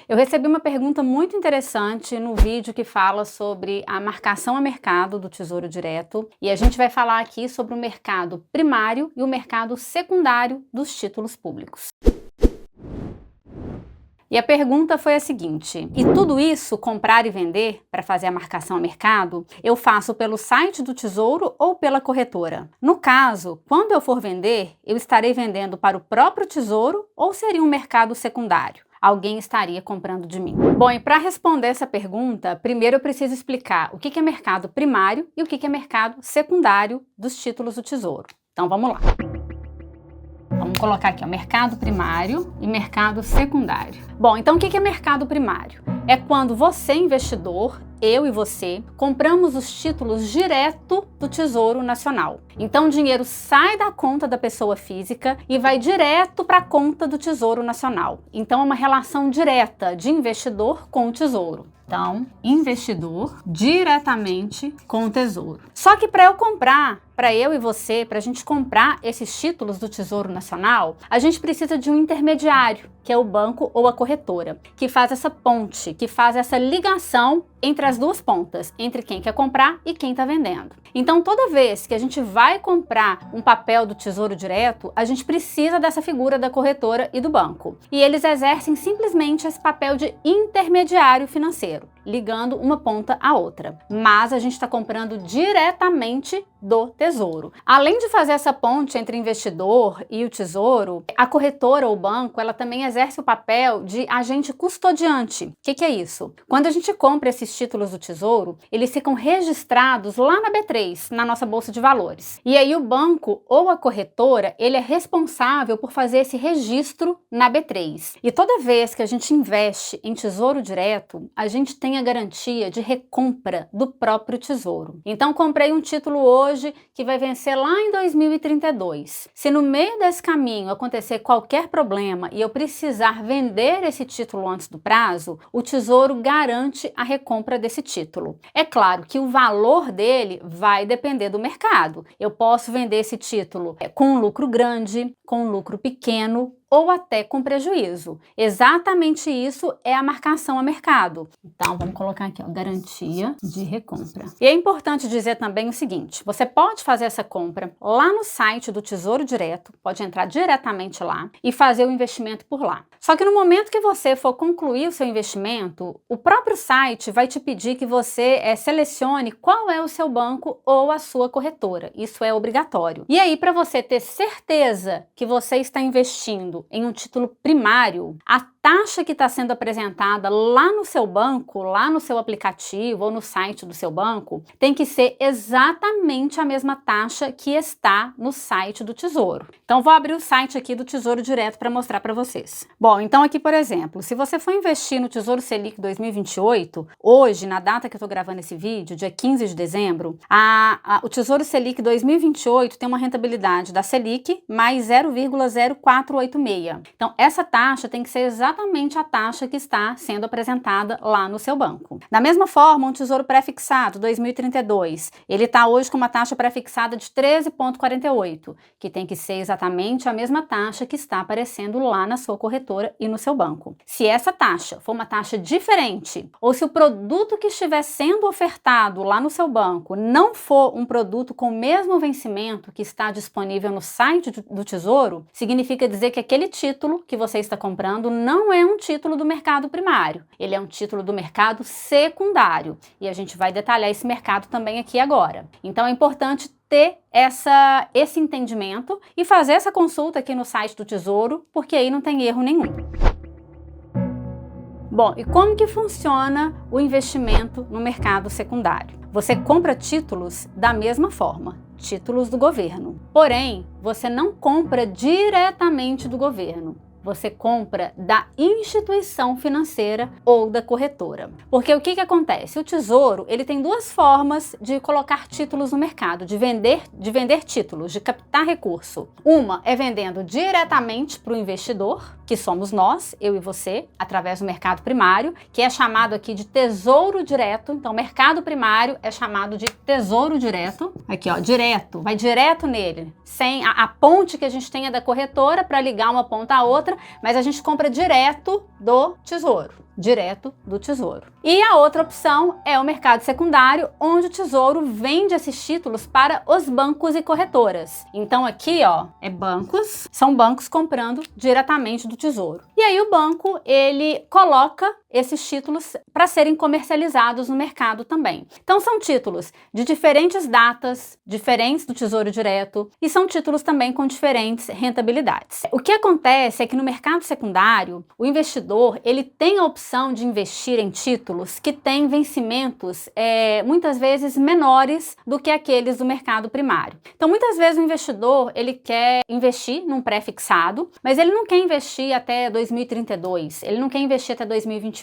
Eu recebi uma pergunta muito interessante no vídeo que fala sobre a marcação a mercado do Tesouro Direto, e a gente vai falar aqui sobre o mercado primário e o mercado secundário dos títulos públicos. E a pergunta foi a seguinte: e tudo isso, comprar e vender, para fazer a marcação a mercado, eu faço pelo site do Tesouro ou pela corretora? No caso, quando eu for vender, eu estarei vendendo para o próprio Tesouro ou seria um mercado secundário? Alguém estaria comprando de mim? Bom, e para responder essa pergunta, primeiro eu preciso explicar o que é mercado primário e o que é mercado secundário dos títulos do Tesouro. Então vamos lá. Vamos colocar aqui, ó, mercado primário e mercado secundário. Bom, então o que é mercado primário? É quando você, investidor, eu e você, compramos os títulos direto do Tesouro Nacional. Então o dinheiro sai da conta da pessoa física e vai direto para a conta do Tesouro Nacional. Então é uma relação direta de investidor com o Tesouro. Então, investidor diretamente com o Tesouro. Só que para eu comprar, para eu e você, para a gente comprar esses títulos do Tesouro Nacional, a gente precisa de um intermediário, que é o banco ou a corretora, que faz essa ponte, que faz essa ligação entre as duas pontas, entre quem quer comprar e quem está vendendo. Então, toda vez que a gente vai comprar um papel do Tesouro Direto, a gente precisa dessa figura da corretora e do banco. E eles exercem simplesmente esse papel de intermediário financeiro, ligando uma ponta à outra. Mas a gente está comprando diretamente do Tesouro. Além de fazer essa ponte entre o investidor e o Tesouro, a corretora ou banco, ela também exerce o papel de agente custodiante. O que é isso? Quando a gente compra esses títulos do Tesouro, eles ficam registrados lá na B3, na nossa bolsa de valores. E aí o banco ou a corretora, ele é responsável por fazer esse registro na B3. E toda vez que a gente investe em Tesouro Direto, a gente tem a garantia de recompra do próprio Tesouro. Então comprei um título hoje que vai vencer lá em 2032. Se no meio desse caminho acontecer qualquer problema e eu precisar vender esse título antes do prazo, o Tesouro garante a recompra desse título. É claro que o valor dele vai depender do mercado. Eu posso vender esse título com um lucro grande, com um lucro pequeno, ou até com prejuízo. Exatamente isso é a marcação a mercado. Então, vamos colocar aqui, ó, garantia de recompra. E é importante dizer também o seguinte: você pode fazer essa compra lá no site do Tesouro Direto, pode entrar diretamente lá e fazer o investimento por lá. Só que no momento que você for concluir o seu investimento, o próprio site vai te pedir que você selecione qual é o seu banco ou a sua corretora. Isso é obrigatório. E aí, para você ter certeza que você está investindo em um título primário, a taxa que está sendo apresentada lá no seu banco, lá no seu aplicativo ou no site do seu banco, tem que ser exatamente a mesma taxa que está no site do Tesouro. Então, vou abrir o site aqui do Tesouro Direto para mostrar para vocês. Bom, então aqui, por exemplo, se você for investir no Tesouro Selic 2028, hoje, na data que eu estou gravando esse vídeo, dia 15 de dezembro, o Tesouro Selic 2028 tem uma rentabilidade da Selic mais 0,0486. Então, essa taxa tem que ser exatamente a taxa que está sendo apresentada lá no seu banco. Da mesma forma, um Tesouro Pré-fixado 2032, ele está hoje com uma taxa pré-fixada de 13,48, que tem que ser exatamente a mesma taxa que está aparecendo lá na sua corretora e no seu banco. Se essa taxa for uma taxa diferente, ou se o produto que estiver sendo ofertado lá no seu banco não for um produto com o mesmo vencimento que está disponível no site do Tesouro, significa dizer que aquele título que você está comprando não é um título do mercado primário, ele é um título do mercado secundário. E a gente vai detalhar esse mercado também aqui agora. Então é importante ter esse entendimento e fazer essa consulta aqui no site do Tesouro, porque aí não tem erro nenhum. Bom, e como que funciona o investimento no mercado secundário? Você compra títulos da mesma forma, títulos do governo. Porém, você não compra diretamente do governo. Você compra da instituição financeira ou da corretora. Porque o que acontece? O Tesouro, ele tem duas formas de colocar títulos no mercado, de vender títulos, de captar recurso. Uma é vendendo diretamente para o investidor, que somos nós, eu e você, através do mercado primário, que é chamado aqui de Tesouro Direto. Então, mercado primário é chamado de Tesouro Direto. Aqui, ó, direto, vai direto nele, sem a ponte que a gente tem é da corretora para ligar uma ponta à outra, mas a gente compra direto do Tesouro. direto do Tesouro. E a outra opção é o mercado secundário, onde o Tesouro vende esses títulos para os bancos e corretoras. Então aqui, ó, são bancos comprando diretamente do Tesouro. E aí o banco, ele coloca esses títulos para serem comercializados no mercado também. Então são títulos de diferentes datas, diferentes do Tesouro Direto, e são títulos também com diferentes rentabilidades. O que acontece é que no mercado secundário, o investidor, ele tem a opção de investir em títulos que têm vencimentos muitas vezes menores do que aqueles do mercado primário. Então muitas vezes o investidor, ele quer investir num pré-fixado, mas ele não quer investir até 2032, ele não quer investir até 2028.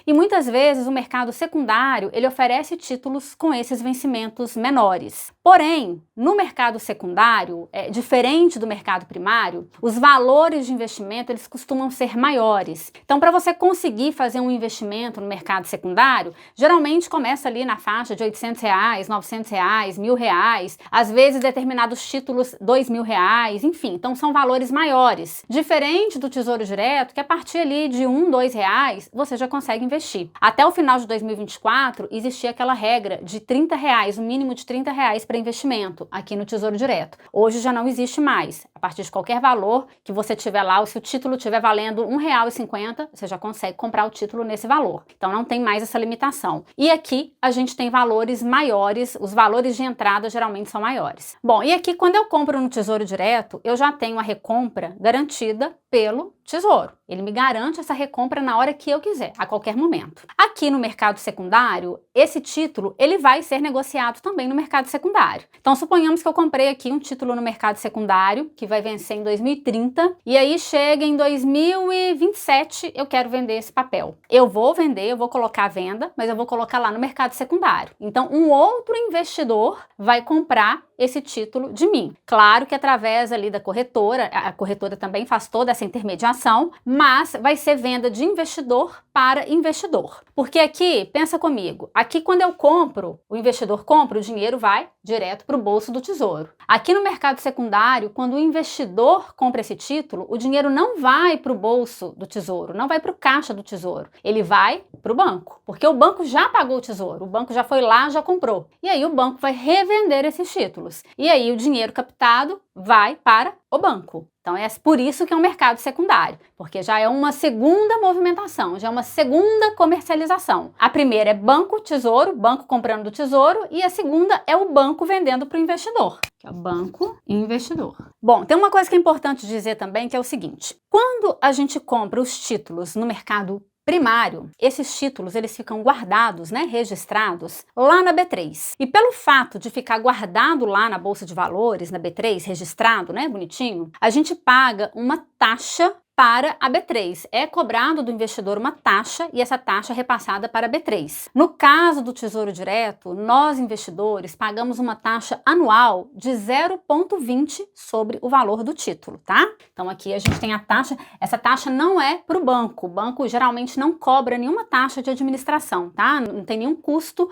E muitas vezes o mercado secundário, ele oferece títulos com esses vencimentos menores. Porém, no mercado secundário, diferente do mercado primário, os valores de investimento, eles costumam ser maiores. Então, para você conseguir fazer um investimento no mercado secundário, geralmente começa ali na faixa de R$800, R$900, R$1.000, às vezes determinados títulos R$2.000, enfim, então são valores maiores. Diferente do Tesouro Direto, que a partir ali de R$1, R$2, você já consegue investir. Até o final de 2024, existia aquela regra de R$30, um mínimo de R$30 para investimento aqui no Tesouro Direto. Hoje já não existe mais. A partir de qualquer valor que você tiver lá, ou se o título estiver valendo R$1,50, você já consegue comprar o título nesse valor. Então não tem mais essa limitação. E aqui a gente tem valores maiores, os valores de entrada geralmente são maiores. Bom, e aqui quando eu compro no Tesouro Direto, eu já tenho a recompra garantida pelo Tesouro. Ele me garante essa recompra na hora que eu quiser, a qualquer momento. Aqui no mercado secundário, esse título, ele vai ser negociado também no mercado secundário. Então, suponhamos que eu comprei aqui um título no mercado secundário, que vai vencer em 2030, e aí chega em 2027, eu quero vender esse papel. Eu vou vender, eu vou colocar à venda, mas eu vou colocar lá no mercado secundário. Então, um outro investidor vai comprar esse título de mim. Claro que através ali da corretora, a corretora também faz toda essa intermediação, mas vai ser venda de investidor para investidor. Porque aqui, pensa comigo, aqui quando eu compro, o investidor compra, o dinheiro vai direto para o bolso do Tesouro. Aqui no mercado secundário, quando o investidor compra esse título, o dinheiro não vai para o bolso do Tesouro, não vai para o caixa do Tesouro, ele vai para o banco, porque o banco já pagou o Tesouro, o banco já foi lá, já comprou. E aí o banco vai revender esses títulos. E aí o dinheiro captado vai para o banco. Então é por isso que é um mercado secundário, porque já é uma segunda movimentação, já é uma segunda comercialização. A primeira é banco, tesouro, banco comprando do Tesouro, e a segunda é o banco vendendo para o investidor, que é o banco e investidor. Bom, tem uma coisa que é importante dizer também, que é o seguinte: quando a gente compra os títulos no mercado primário, esses títulos eles ficam guardados, né, registrados lá na B3. E pelo fato de ficar guardado lá na Bolsa de Valores, na B3, registrado, né, bonitinho, a gente paga uma taxa para a B3. É cobrado do investidor uma taxa e essa taxa é repassada para a B3. No caso do Tesouro Direto, nós investidores pagamos uma taxa anual de 0,20 sobre o valor do título, tá? Então aqui a gente tem a taxa, essa taxa não é para o banco geralmente não cobra nenhuma taxa de administração, tá? Não tem nenhum custo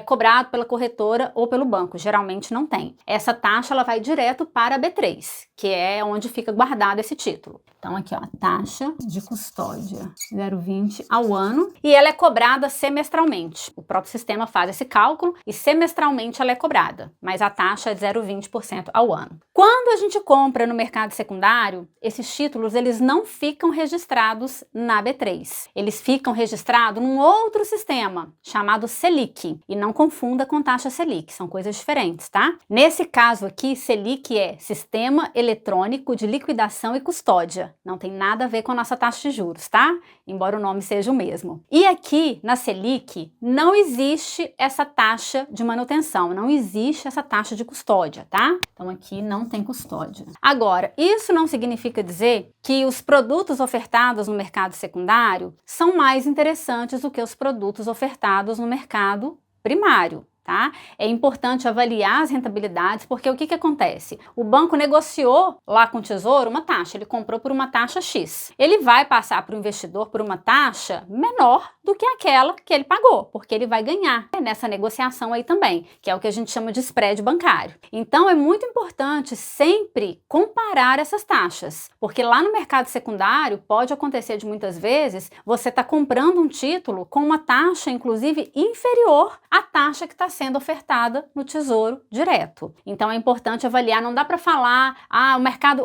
cobrado pela corretora ou pelo banco, geralmente não tem. Essa taxa ela vai direto para a B3, que é onde fica guardado esse título. Então aqui, ó, taxa de custódia, 0,20 ao ano, e ela é cobrada semestralmente. O próprio sistema faz esse cálculo e semestralmente ela é cobrada, mas a taxa é de 0,20% ao ano. Quando a gente compra no mercado secundário, esses títulos eles não ficam registrados na B3. Eles ficam registrados num outro sistema chamado Selic, e não confunda com taxa Selic, são coisas diferentes, tá? Nesse caso aqui, Selic é Sistema Eletrônico de Liquidação e Custódia. Não tem nada a ver com a nossa taxa de juros, tá? Embora o nome seja o mesmo. E aqui, na Selic, não existe essa taxa de manutenção, não existe essa taxa de custódia, tá? Então aqui não tem custódia. Agora, isso não significa dizer que os produtos ofertados no mercado secundário são mais interessantes do que os produtos ofertados no mercado primário. tá? É importante avaliar as rentabilidades, porque o que que acontece? O banco negociou lá com o Tesouro uma taxa, ele comprou por uma taxa X. Ele vai passar para o investidor por uma taxa menor do que aquela que ele pagou, porque ele vai ganhar nessa negociação aí também, que é o que a gente chama de spread bancário. Então é muito importante sempre comparar essas taxas, porque lá no mercado secundário pode acontecer de muitas vezes você tá comprando um título com uma taxa inclusive inferior à taxa que está sendo ofertada no Tesouro Direto. Então é importante avaliar, não dá para falar,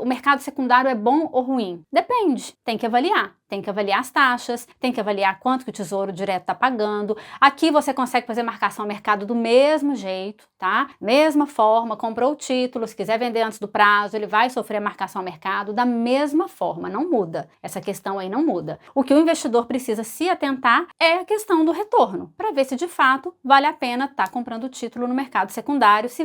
o mercado secundário é bom ou ruim. Depende, tem que avaliar. Tem que avaliar as taxas, tem que avaliar quanto que o Tesouro Direto está pagando. Aqui você consegue fazer marcação ao mercado do mesmo jeito, tá? Mesma forma, comprou o título, se quiser vender antes do prazo, ele vai sofrer marcação ao mercado da mesma forma, não muda. Essa questão aí não muda. O que o investidor precisa se atentar é a questão do retorno, para ver se de fato vale a pena estar comprando o título no mercado secundário, se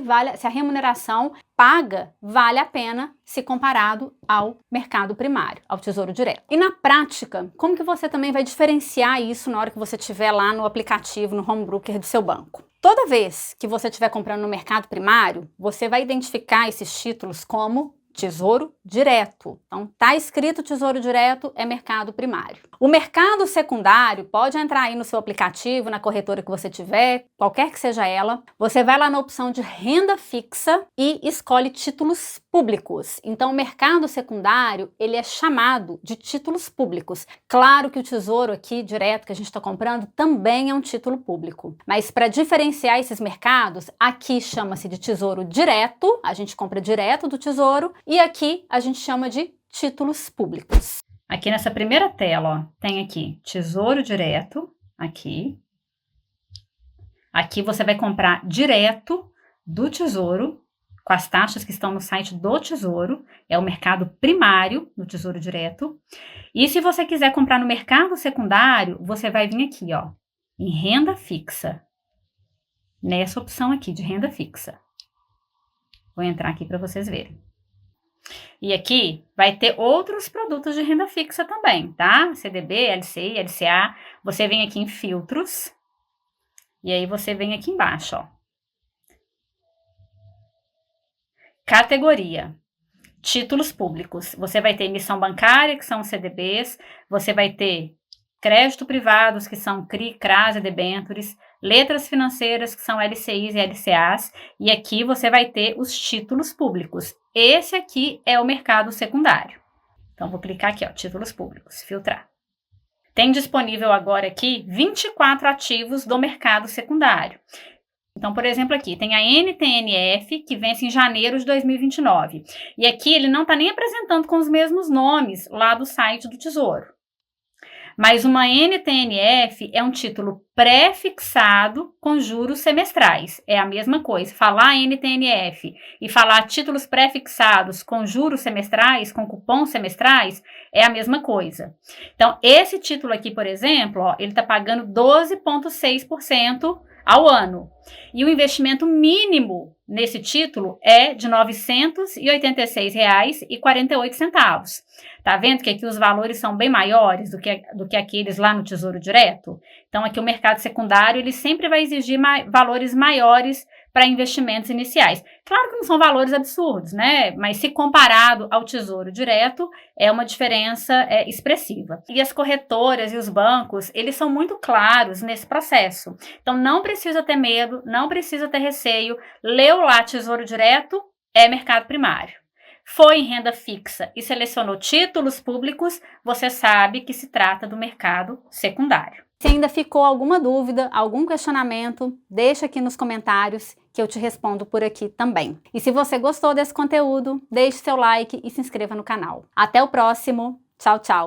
a remuneração paga vale a pena se comparado ao mercado primário, ao Tesouro Direto. E na prática, como que você também vai diferenciar isso na hora que você estiver lá no aplicativo, no home broker do seu banco? Toda vez que você estiver comprando no mercado primário, você vai identificar esses títulos como Tesouro Direto. Então, tá escrito Tesouro Direto, é mercado primário. O mercado secundário pode entrar aí no seu aplicativo, na corretora que você tiver, qualquer que seja ela. Você vai lá na opção de renda fixa e escolhe títulos públicos. Então, o mercado secundário, ele é chamado de títulos públicos. Claro que o Tesouro aqui, direto, que a gente está comprando, também é um título público. Mas para diferenciar esses mercados, aqui chama-se de Tesouro Direto, a gente compra direto do Tesouro, e aqui a gente chama de títulos públicos. Aqui nessa primeira tela, ó, tem aqui Tesouro Direto, aqui. Aqui você vai comprar direto do Tesouro, com as taxas que estão no site do Tesouro, é o mercado primário do Tesouro Direto. E se você quiser comprar no mercado secundário, você vai vir aqui, ó, em renda fixa, nessa opção aqui de renda fixa. Vou entrar aqui para vocês verem. E aqui vai ter outros produtos de renda fixa também, tá? CDB, LCI, LCA. Você vem aqui em filtros. E aí você vem aqui embaixo, ó. Categoria. Títulos públicos. Você vai ter emissão bancária, que são os CDBs. Você vai ter crédito privados, que são CRI, CRAS e debêntures. Letras financeiras, que são LCIs e LCAs. E aqui você vai ter os títulos públicos. Esse aqui é o mercado secundário. Então, vou clicar aqui, ó, títulos públicos, filtrar. Tem disponível agora aqui 24 ativos do mercado secundário. Então, por exemplo, aqui tem a NTNF, que vence em janeiro de 2029. E aqui ele não está nem apresentando com os mesmos nomes lá do site do Tesouro. Mas uma NTNF é um título pré-fixado com juros semestrais. É a mesma coisa. Falar NTNF e falar títulos pré-fixados com juros semestrais, com cupons semestrais, é a mesma coisa. Então, esse título aqui, por exemplo, ó, ele está pagando 12,6% ao ano. E o investimento mínimo nesse título é de R$ 986,48. Tá vendo que aqui os valores são bem maiores do que aqueles lá no Tesouro Direto? Então, aqui o mercado secundário, ele sempre vai exigir valores maiores para investimentos iniciais. Claro que não são valores absurdos, né? Mas se comparado ao Tesouro Direto, é uma diferença expressiva. E as corretoras e os bancos, eles são muito claros nesse processo. Então, não precisa ter medo, não precisa ter receio. Leu lá Tesouro Direto, é mercado primário. Foi em renda fixa e selecionou títulos públicos, você sabe que se trata do mercado secundário. Se ainda ficou alguma dúvida, algum questionamento, deixa aqui nos comentários que eu te respondo por aqui também. E se você gostou desse conteúdo, deixe seu like e se inscreva no canal. Até o próximo. Tchau, tchau!